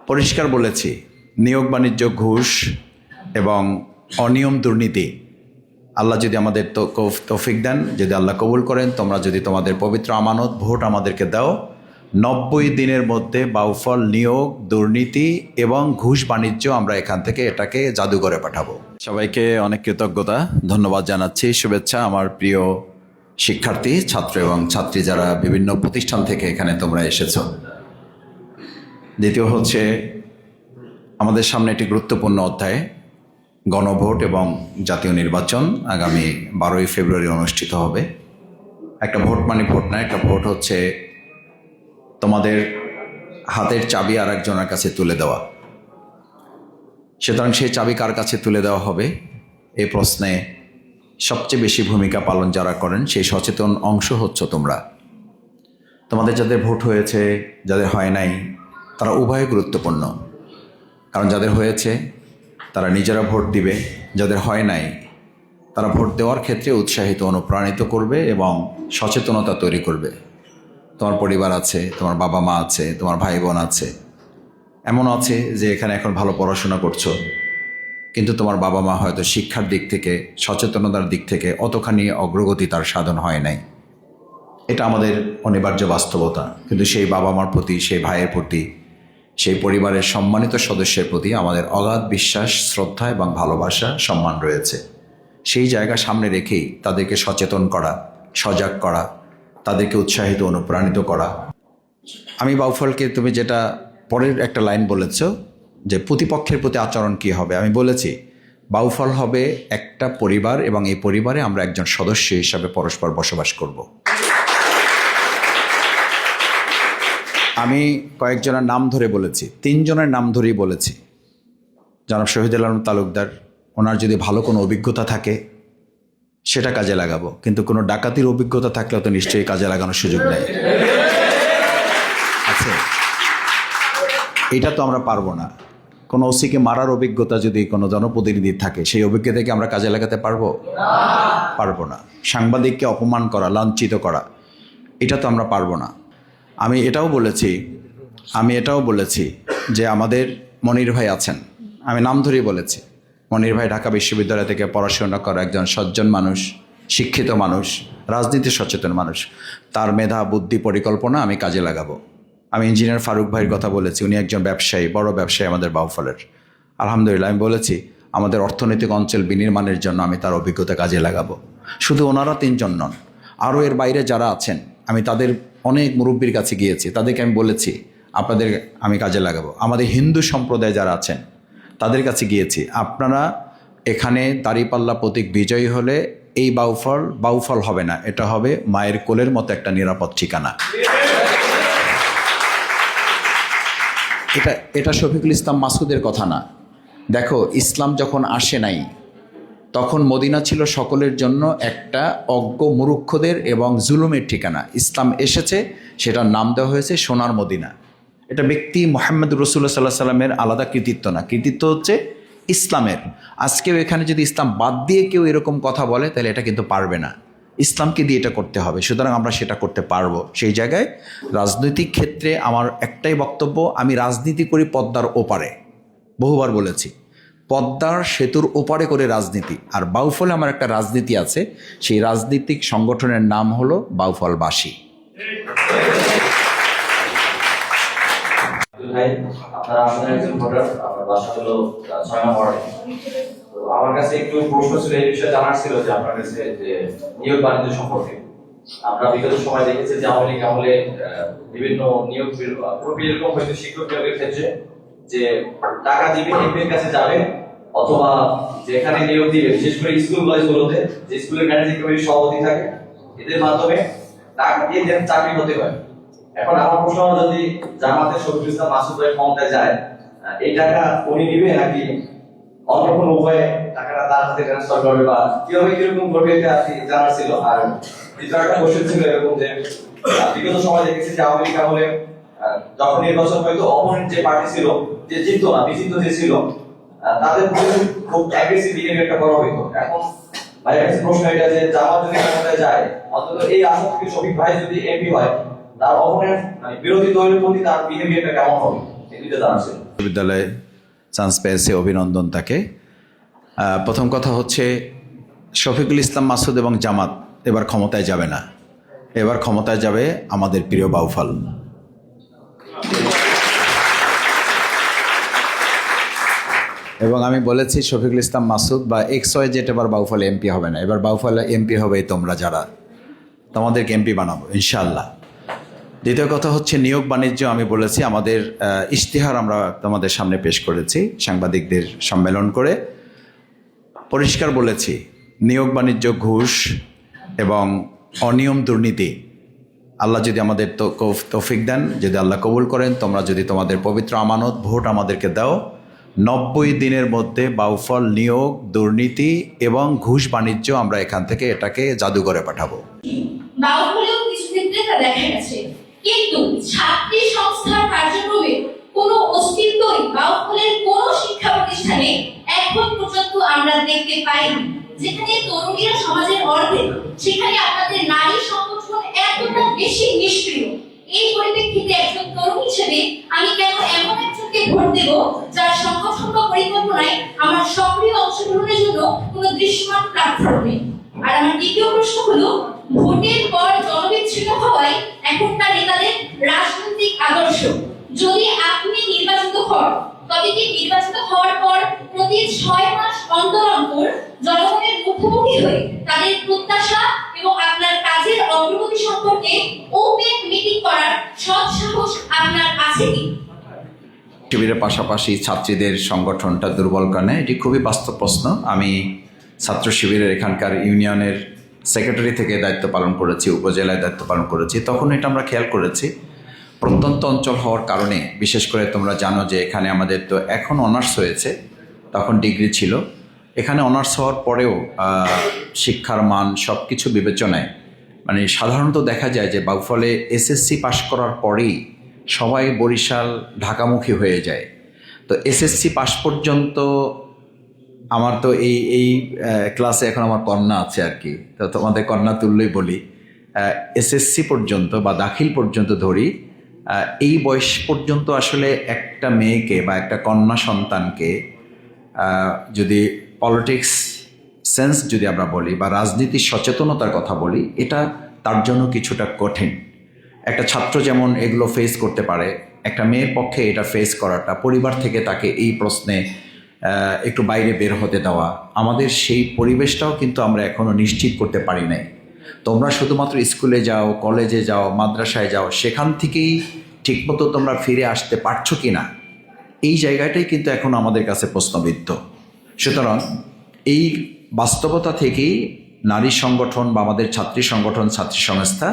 পরিষ্কার বলেছি, নিয়োগ বাণিজ্য, ঘুষ এবং অনিয়ম, দুর্নীতি, আল্লাহ যদি আমাদের তৌফিক দেন, যদি আল্লাহ কবুল করেন, তোমরা যদি তোমাদের পবিত্র আমানত ভোট আমাদেরকে দাও, 90 দিনের মধ্যে বাউফল, নিয়োগ, দুর্নীতি এবং ঘুষ বাণিজ্য আমরা এখান থেকে এটাকে জাদুঘরে পাঠাবো। সবাইকে অনেক কৃতজ্ঞতা, ধন্যবাদ জানাচ্ছি, শুভেচ্ছা আমার প্রিয় শিক্ষার্থী, ছাত্র এবং ছাত্রী যারা বিভিন্ন প্রতিষ্ঠান থেকে এখানে তোমরা এসেছো। দ্বিতীয় হচ্ছে, আমাদের সামনে একটি গুরুত্বপূর্ণ অধ্যায়, গণভোট এবং জাতীয় নির্বাচন আগামী 12ই ফেব্রুয়ারি অনুষ্ঠিত হবে। একটা ভোট মানে ভোট না, একটা ভোট হচ্ছে তোমাদের হাতের চাবি আর একজনের কাছে তুলে দেওয়া। সুতরাং সেই চাবি কার কাছে তুলে দেওয়া হবে এই প্রশ্নে সবচেয়ে বেশি ভূমিকা পালন যারা করেন, সেই সচেতন অংশ হচ্ছে তোমরা। তোমাদের যাদের ভোট হয়েছে, যাদের হয় নাই, তারা উভয় গুরুত্বপূর্ণ। কারণ যাদের হয়েছে তারা নিজেরা ভোট দিবে, যাদের হয় নাই তারা ভোট দেওয়ার ক্ষেত্রে উৎসাহিত, অনুপ্রাণিত করবে এবং সচেতনতা তৈরি করবে। তোমার পরিবার আছে, তোমার বাবা মা আছে, তোমার ভাই বোন আছে, এমন আছে যে এখানে এখন ভালো পড়াশোনা করছো, কিন্তু তোমার বাবা মা হয়তো শিক্ষার দিক থেকে, সচেতনতার দিক থেকে অতখানি অগ্রগতি তার সাধন হয় নাই। এটা আমাদের অনিবার্য বাস্তবতা। কিন্তু সেই বাবা মার প্রতি, সেই ভাইয়ের প্রতি, সেই পরিবারের সম্মানিত সদস্যের প্রতি আমাদের অগাধ বিশ্বাস, শ্রদ্ধা এবং ভালোবাসা, সম্মান রয়েছে। সেই জায়গা সামনে রেখেই তাদেরকে সচেতন করা, সজাগ করা, তাদেরকে উৎসাহিত, অনুপ্রাণিত করা। আমি বাউফলকে, তুমি যেটা পরের একটা লাইন বলেছ যে প্রতিপক্ষের প্রতি আচরণ কী হবে, আমি বলেছি বাউফল হবে একটা পরিবার এবং এই পরিবারে আমরা একজন সদস্য হিসাবে পরস্পর বসবাস করব। আমি কয়েকজনের নাম ধরে বলেছি, 3 জনের নাম ধরেই বলেছি। জনাব শহীদুল আলম তালুকদার, ওনার যদি ভালো কোনো অভিজ্ঞতা থাকে সেটা কাজে লাগাবো, কিন্তু কোনো ডাকাতির অভিজ্ঞতা থাকলেও তো নিশ্চয়ই কাজে লাগানোর সুযোগ নেই। আছে, এটা তো আমরা পারবো না। কোনো ওসিকে মারার অভিজ্ঞতা যদি কোনো জনপ্রতিনিধির থাকে, সেই অভিজ্ঞতাকে আমরা কাজে লাগাতে পারবো? পারবো না। সাংবাদিককে অপমান করা, লাঞ্ছিত করা, এটা তো আমরা পারবো না। আমি এটাও বলেছি যে আমাদের মনির ভাই আছেন, আমি নাম ধরেই বলেছি। মনির ভাই ঢাকা বিশ্ববিদ্যালয় থেকে পড়াশোনা করা একজন সজ্জন মানুষ, শিক্ষিত মানুষ, রাজনীতি সচেতন মানুষ। তার মেধা, বুদ্ধি, পরিকল্পনা আমি কাজে লাগাবো। আমি ইঞ্জিনিয়ার ফারুক ভাইয়ের কথা বলেছি, উনি একজন ব্যবসায়ী, বড় ব্যবসায়ী আমাদের বাউফলের। আলহামদুলিল্লাহ, আমি বলেছি আমাদের অর্থনৈতিক অঞ্চল বিনির্মাণের জন্য আমি তার অভিজ্ঞতা কাজে লাগাবো। শুধু ওনারা 3 জন নন, আরও এর বাইরে যারা আছেন, আমি তাদের অনেক মুরব্বীর কাছে গিয়েছি, তাদেরকে আমি বলেছি আপনাদের আমি কাজে লাগাবো। আমাদের হিন্দু সম্প্রদায় যারা আছেন তাদের কাছে গিয়েছি, আপনারা এখানে দাঁড়িপাল্লা প্রতীক বিজয়ী হলে এই বাউফল হবে না, এটা হবে মায়ের কোলের মতো একটা নিরাপদ ঠিকানা। এটা শফিকুল ইসলাম মাসুদের কথা না। দেখো, ইসলাম যখন আসে নাই তখন মদিনা ছিল সকলের জন্য একটা অজ্ঞ মূর্খদের এবং জুলুমের ঠিকানা। ইসলাম এসেছে, সেটার নাম দেওয়া হয়েছে সোনার মদিনা। এটা ব্যক্তি মুহাম্মদ রাসূলুল্লাহ সাল্লাল্লাহু আলাইহি ওয়াসাল্লামের আলাদা কৃতিত্ব না, কৃতিত্ব হচ্ছে ইসলামের। আজকেও এখানে যদি ইসলাম বাদ দিয়ে কেউ এরকম কথা বলে, তাহলে এটা কিন্তু পারবে না, ইসলামকে দিয়ে এটা করতে হবে। সুতরাং আমরা সেটা করতে পারবো। সেই জায়গায় রাজনৈতিক ক্ষেত্রে আমার একটাই বক্তব্য, আমি রাজনীতি করি পদ্মার ওপারে, বহুবার বলেছি, পদ্মার সেতুর ওপারে করে রাজনীতি। আর বাউফলে আমার একটা রাজনীতি আছে, সেই রাজনীতিক সংগঠনের নাম হলো বাউফলবাসী। আমার কাছে একটু প্রশ্ন ছিল, এই বিষয়ে জানার ছিল যে আপনার কাছে যে নিয়োগ বাণিজ্য সম্পর্কে আমরা বিগত সময় দেখেছি যে আওয়ামী লীগ আমলে বিভিন্ন নিয়োগ প্রক্রিয়া এরকম হয়তো শিক্ষক নিয়োগের ক্ষেত্রে যে টাকা দিবে, এমপির কাছে যাবে, অথবা যেখানে নিয়োগ দিবে, বিশেষ করে স্কুল কলেজগুলোতে যে স্কুলের ম্যানেজিং কমিটির সভাপতি থাকে, এদের মাধ্যমে টাকা দিয়ে চাকরি হতে হয়। এখন আমার প্রশ্ন, যদি জামাতের শফিকুল ইসলাম মাসুদ ভাই ক্ষমতায় যায়, এই টাকা উনি নিবে নাকি অন্য কোনো উপায়ে টাকাটা তার হাতে ট্রান্সফার করবে, বা কিভাবে কিরকম করবে, এটা জানার ছিল। আর দ্বিতীয় একটা কোশ্চেন ছিল এরকম যে বিগত সময় দেখেছি যে আওয়ামী লীগ আমলে যখন নির্বাচন হয়তো অপোনেন্ট যে পার্টি ছিল, যে জিততো না, বিজিত যে ছিল, তাদের খুব অ্যাগ্রেসিভ বিহেভিয়ারটা করা হইতো। এখন ভাইয়ের কাছে প্রশ্ন এটা যে জামাত যদি ক্ষমতায় যায়, অন্তত এই আসন থেকে শফিক ভাই যদি এমপি হয়, তার অপোনেন্ট বিরোধী দলের প্রতি তার বিহেভিয়ারটা কেমন হবে, এই দুইটা জানার ছিল। বিশ্ববিদ্যালয়ে চান্স পেয়েছে, অভিনন্দন তাকে। প্রথম কথা হচ্ছে শফিকুল ইসলাম মাসুদ এবং জামাত এবার ক্ষমতায় যাবে না, এবার ক্ষমতায় যাবে আমাদের প্রিয় বাউফল। এবং আমি বলেছি শফিকুল ইসলাম মাসুদ বা XY যেটা এবার বাউফলে এমপি হবে না, এবার বাউফলে এমপি হবে তোমরা যারা, তোমাদেরকে এমপি বানাবো ইনশাআল্লাহ। দ্বিতীয় কথা হচ্ছে নিয়োগ বাণিজ্য। আমি বলেছি আমাদের ইশতেহার আমরা তোমাদের সামনে পেশ করেছি সাংবাদিকদের সম্মেলন করে, পরিষ্কার বলেছি নিয়োগ বাণিজ্য, ঘুষ এবং অনিয়ম, দুর্নীতি, আল্লাহ যদি আমাদের তৌফিক দেন, যদি আল্লাহ কবুল করেন, তোমরা যদি তোমাদের পবিত্র আমানত ভোট আমাদেরকে দাও, 90 দিনের মধ্যে বাউফল নিয়োগ, দুর্নীতি এবং ঘুষ বাণিজ্য আমরা এখান থেকে এটাকে জাদুঘরে পাঠাবো। বাউফলেও কিছু ক্ষেত্রে তা দেখা গেছে, কিন্তু ছাত্রী সংস্থার কার্যক্রমে কোনো অস্তিত্বই বাউফলের কোনো শিক্ষা প্রতিষ্ঠানে এখন পর্যন্ত আমরা দেখতে পাইনি। যেখানে তরুণীরা সমাজের অর্ধেক, সেখানে আপনাদের নারী সংগঠন এতটা বেশি নিষ্ক্রিয়। এই পরিপ্রেক্ষিতে একজন তরুণ হিসেবে আমি কেন এমন একজনকে ভোট দেব যার সংগঠন বা পরিকল্পনায় আমার সক্রিয় অংশগ্রহণের জন্য কোনো দৃশ্যমান প্ল্যাটফর্ম নেই? আর আমার দ্বিতীয় প্রশ্ন হলো, ভোটের পর জনবিচ্ছিন্ন হওয়ায় এখনকার নেতাদের রাজনৈতিক আদর্শ, যদি আপনি নির্বাচিত হন তবে কি নির্বাচিত হওয়ার পর প্রতি 6 মাস অন্তর অন্তর জনগণের মুখোমুখি হয়ে তাদের প্রত্যাশা এবং আপনার কাজের অগ্রগতি সম্পর্কে ওপেন মিটিং করার সৎ সাহস আপনার আছে কি? শিবিরের পাশাপাশি ছাত্রীদের সংগঠনটা দুর্বল কারণে এটি খুবই বাস্তব প্রশ্ন। আমি ছাত্র শিবিরের এখানকার ইউনিয়নের সেক্রেটারি থেকে দায়িত্ব পালন করেছি, উপজেলায় দায়িত্ব পালন করেছি, তখন এটা আমরা খেয়াল করেছি প্রত্যন্ত অঞ্চল হওয়ার কারণে, বিশেষ করে তোমরা জানো যে এখানে আমাদের তো এখন অনার্স হয়েছে, তখন ডিগ্রি ছিল, এখানে অনার্স হওয়ার পরেও শিক্ষার মান সব কিছু বিবেচনায় মানে সাধারণত দেখা যায় যে বাউফলে SSC পাশ করার পরেই সবাই বরিশাল ঢাকামুখী হয়ে যায়। তো SSC পাশ পর্যন্ত আমার তো এই ক্লাসে এখন আমার কন্যা আছে আর কি, তো তোমাদের কন্যা তুল্যই বলি, SSC পর্যন্ত বা দাখিল পর্যন্ত ধরি, এই বয়স পর্যন্ত আসলে একটা মেয়েকে বা একটা কন্যা সন্তানকে যদি পলিটিক্স সেন্স যদি আমরা বলি বা রাজনীতির সচেতনতার কথা বলি, এটা তার জন্য কিছুটা কঠিন। একটা ছাত্র যেমন এগুলো ফেস করতে পারে, একটা মেয়ের পক্ষে এটা ফেস করাটা, পরিবার থেকে তাকে এই প্রশ্নে একটু বাইরে বের হতে দেওয়া, আমাদের সেই পরিবেশটাও কিন্তু আমরা এখনও নিশ্চিত করতে পারি নাই। তোমরা শুধুমাত্র স্কুলে যাও, কলেজে যাও, মাদ্রাসায় যাও, সেখান থেকেই ঠিকমতো তোমরা ফিরে আসতে পারছো কি না, এই জায়গাটাই কিন্তু এখন আমাদের কাছে প্রশ্নবিদ্ধ। সুতরাং এই বাস্তবতা থেকেই নারী সংগঠন বা আমাদের ছাত্রী সংগঠন, ছাত্রী সংস্থা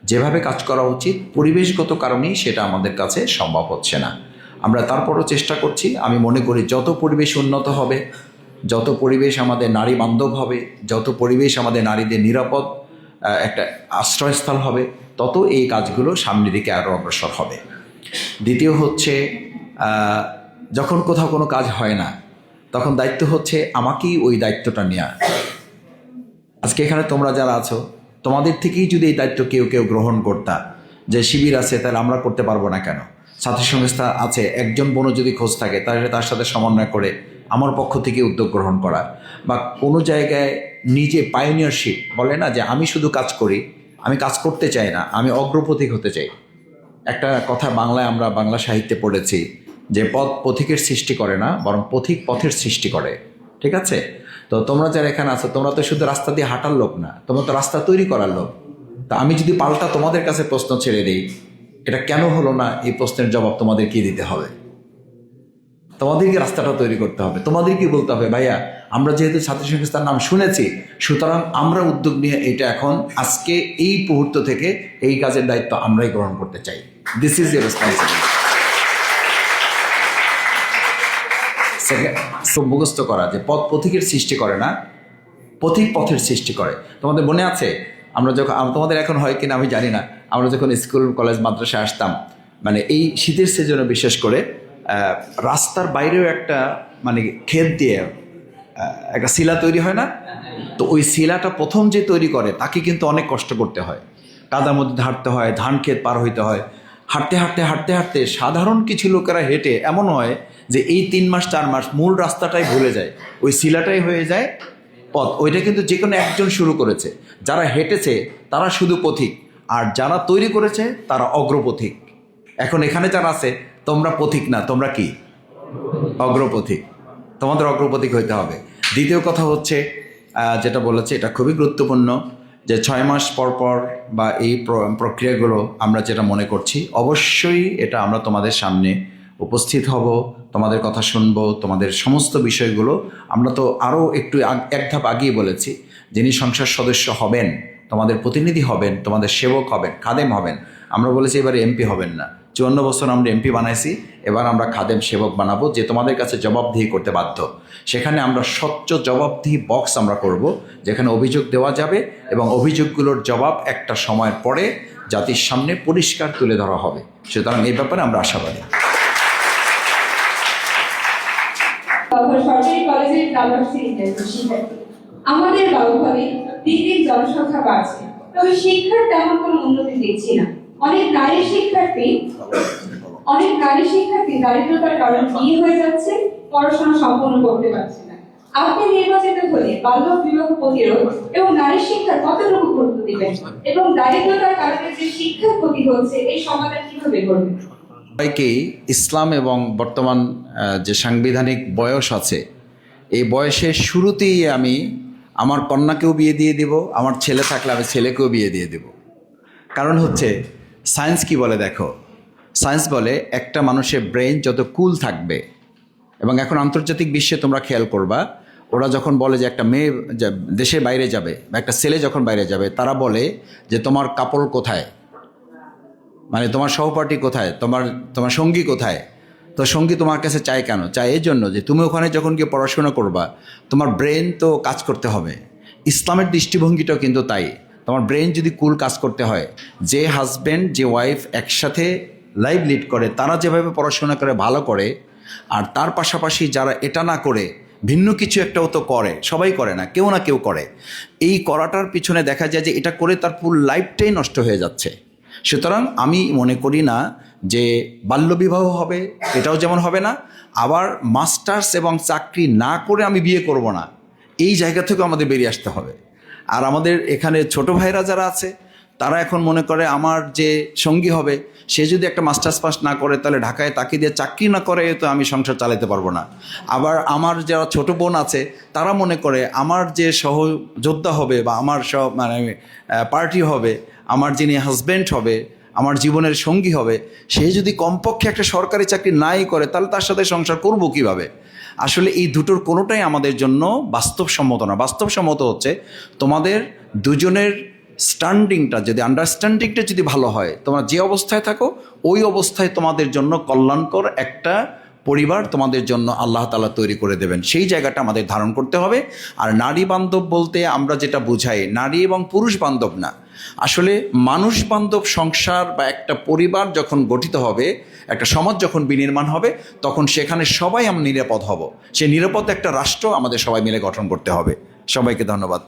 যেভাবে কাজ করা উচিত, পরিবেশগত কারণেই সেটা আমাদের কাছে সম্ভব হচ্ছে না। আমরা তারপরও চেষ্টা করছি। আমি মনে করি যত পরিবেশ উন্নত হবে, যত পরিবেশ আমাদের নারী বান্ধব হবে, যত পরিবেশ আমাদের নারীদের নিরাপদ একটা আশ্রয়স্থল হবে, তত এই কাজগুলো সামনের দিকে আরও অগ্রসর হবে। দ্বিতীয় হচ্ছে যখন কোথাও কোনো কাজ হয় না, তখন দায়িত্ব হচ্ছে আমাকেই ওই দায়িত্বটা নেওয়া। আজকে এখানে তোমরা যারা আছো, তোমাদের থেকেই যদি এই দায়িত্ব কেউ কেউ গ্রহণ করতা, যে শিবির আছে তাহলে আমরা করতে পারবো না কেন, ছাত্র সংস্থা আছে, একজন বোনও যদি খোঁজ থাকে তাহলে তার সাথে সমন্বয় করে আমার পক্ষ থেকে উদ্যোগ গ্রহণ করা, বা কোনো জায়গায় নিজে পায়োনিয়ারশিপ বলে না, যে আমি শুধু কাজ করি, আমি কাজ করতে চাই না, আমি অগ্রপথিক হতে চাই। একটা কথা বাংলায় আমরা বাংলা সাহিত্যে পড়েছি যে পথ পথিকের সৃষ্টি করে না, বরং পথিক পথের সৃষ্টি করে। ঠিক আছে? তো তোমরা যারা এখানে আছো, তোমরা তো শুধু রাস্তা দিয়ে হাঁটার লোক না, তোমরা তো রাস্তা তৈরি করার লোক। তা আমি যদি পাল্টা তোমাদের কাছে প্রশ্ন ছেড়ে দিই, এটা কেন হলো না, এই প্রশ্নের জবাব তোমাদের কি দিতে হবে? তোমাদেরকে রাস্তাটা তৈরি করতে হবে, তোমাদেরকে বলতে হবে ভাইয়া আমরা যেহেতু ছাত্র সংস্থার নাম শুনেছি, সুতরাং আমরা উদ্যোগ নিয়ে এটা এখন আজকে এই মুহূর্ত থেকে এই কাজের দায়িত্ব আমরাই গ্রহণ করতে চাই। This is your responsibility. মুখস্থ করা যে পথ পথিকের সৃষ্টি করে না, পথিক পথের সৃষ্টি করে। তোমাদের মনে আছে আমরা যখন, তোমাদের এখন হয় কিনা আমি জানি না, আমরা যখন স্কুল কলেজ মাদ্রাসায় আসতাম, মানে এই শীতের সিজনে বিশেষ করে রাস্তার বাইরেও একটা মানে ক্ষেত দিয়ে একটা শিলা তৈরি হয় না, তো ওই শিলাটা প্রথম যে তৈরি করে তাকে কিন্তু অনেক কষ্ট করতে হয়, কাদার মধ্যে হাঁটতে হয়, ধান ক্ষেত পার হইতে হয়। হাঁটতে হাঁটতে হাঁটতে হাঁটতে সাধারণ কিছু লোকেরা হেঁটে এমন হয় যে এই 3 মাস 4 মাস মূল রাস্তাটাই ভুলে যায়, ওই শিলাটাই হয়ে যায় পথ। ওইটা কিন্তু যে কোনো একজন শুরু করেছে। যারা হেঁটেছে তারা শুধু পথিক, আর যারা তৈরি করেছে তারা অগ্রপথিক। এখন এখানে যারা আছে তোমরা পথিক না, তোমরা কি? অগ্রপথিক। তোমাদের অগ্রপথিক হইতে হবে। দ্বিতীয় কথা হচ্ছে যেটা বলেছে এটা খুবই গুরুত্বপূর্ণ, যে 6 মাস পর পর বা এই প্রক্রিয়াগুলো আমরা যেটা মনে করছি, অবশ্যই এটা আমরা তোমাদের সামনে উপস্থিত হব, তোমাদের কথা শুনবো, তোমাদের সমস্ত বিষয়গুলো। আমরা তো আরও একটু এক ধাপ আগিয়ে বলেছি, যিনি সংসদ সদস্য হবেন, তোমাদের প্রতিনিধি হবেন, তোমাদের সেবক হবেন, খাদেম হবেন। আমরা বলেছি এবারে এমপি হবেন না, 54 বছর আমরা এমপি বানাইছি, এবার আমরা খাদেম সেবক বানাবো, যে তোমাদের কাছে জবাবদিহি করতে বাধ্য। সেখানে আমরা স্বচ্ছ জবাবদিহি বক্স আমরা করব, যেখানে অভিযোগ দেওয়া যাবে এবং অভিযোগগুলোর জবাব একটা সময়ের পরে জাতির সামনে পরিষ্কার তুলে ধরা হবে। সুতরাং এই ব্যাপারে আমরা আশাবাদী। সরকারি কলেজের দ্বাদশ শ্রেণীতে শিক্ষার্থী। আমাদের বাউফলে দিন দিন জনসংখ্যা বাড়ছে, তবে শিক্ষার তেমন কোনো উন্নতি দেখছি না। অনেক নারী শিক্ষার্থী দারিদ্রতার কারণে বিয়ে হয়ে যাচ্ছে, পড়াশোনা সম্পন্ন করতে পারছে না। আপনি নির্বাচিত হলে বাল্য বিবাহ প্রতিরোধ এবং নারী শিক্ষার কতটুকু গুরুত্ব দিবেন, এবং দারিদ্রতার কারণে যে শিক্ষার ক্ষতি হচ্ছে এই সমাধান কিভাবে করবেন? সবাইকেই ইসলাম এবং বর্তমান যে সাংবিধানিক বয়স আছে, এই বয়সের শুরুতেই আমি আমার কন্যাকেও বিয়ে দিয়ে দেব, আমার ছেলে থাকলে আমি ছেলেকেও বিয়ে দিয়ে দেব। কারণ হচ্ছে সায়েন্স কি বলে দেখো, সায়েন্স বলে একটা মানুষের ব্রেন যত কুল থাকবে, এবং এখন আন্তর্জাতিক বিশ্বে তোমরা খেয়াল করবা, ওরা যখন বলে যে একটা মেয়ে দেশের বাইরে যাবে বা একটা ছেলে যখন বাইরে যাবে, তারা বলে যে তোমার কাপড় কোথায়, মানে তোমার সহপাঠী কোথায়, তোমার সঙ্গী কোথায়। তো সঙ্গী তোমার কাছে চায় কেন? চায় এই জন্য যে তুমি ওখানে যখন গিয়ে পড়াশোনা করবা, তোমার ব্রেন তো কাজ করতে হবে। ইসলামের দৃষ্টিভঙ্গিটাও কিন্তু তাই। তোমার ব্রেন যদি কুল কাজ করতে হয়, যে হাজব্যান্ড যে ওয়াইফ একসাথে লাইফ লিড করে, তারা যেভাবে পড়াশোনা করে ভালো করে, আর তার পাশাপাশি যারা এটা না করে ভিন্ন কিছু একটাও তো করে, সবাই করে না, কেউ না কেউ করে। এই করাটার পিছনে দেখা যায় যে এটা করে তার পুরো লাইফটাই নষ্ট হয়ে যাচ্ছে। সুতরাং আমি মনে করি না যে বাল্যবিবাহ হবে, এটাও যেমন হবে না, আবার মাস্টার্স এবং চাকরি না করে আমি বিয়ে করব না, এই জায়গা থেকে আমাদের বেরিয়ে আসতে হবে। আর আমাদের এখানে ছোট ভাইরা যারা আছে, তারা এখন মনে করে আমার যে সঙ্গী হবে সে যদি একটা মাস্টার্স পাস না করে, তাহলে ঢাকায় তাকে দিয়ে চাকরি না করে তো আমি সংসার চালাতে পারবো না। আবার আমার যারা ছোট বোন আছে, তারা মনে করে আমার যে সহযোদ্ধা হবে বা আমার পার্টি হবে, আমার যিনি হাজব্যান্ড হবে, আমার জীবনের সঙ্গী হবে, সে যদি কমপক্ষে একটা সরকারি চাকরি নাই করে, তাহলে তার সাথে সংসার করবো কীভাবে? আসলে এই দুটোর কোনোটাই আমাদের জন্য বাস্তবসম্মত না। বাস্তবসম্মত হচ্ছে তোমাদের দুজনের স্ট্যান্ডিংটা যদি, আন্ডারস্ট্যান্ডিংটা যদি ভালো হয়, তোমরা যে অবস্থায় থাকো ওই অবস্থায় তোমাদের জন্য কল্যাণকর একটা পরিবার তোমাদের জন্য আল্লাহ তাআলা তৈরি করে দেবেন। সেই জায়গাটা আমাদের ধারণ করতে হবে। আর নারী বান্ধব বলতে আমরা যেটা বুঝাই, নারী এবং পুরুষ বান্ধব না, আসলে মানুষ বান্ধব সংসার বা একটা পরিবার যখন গঠিত হবে, একটা সমাজ যখন বিনির্মাণ হবে, তখন সেখানে সবাই আমরা নিরাপদ হব। সেই নিরাপদ একটা রাষ্ট্র আমাদের সবাই মিলে গঠন করতে হবে। সবাইকে ধন্যবাদ।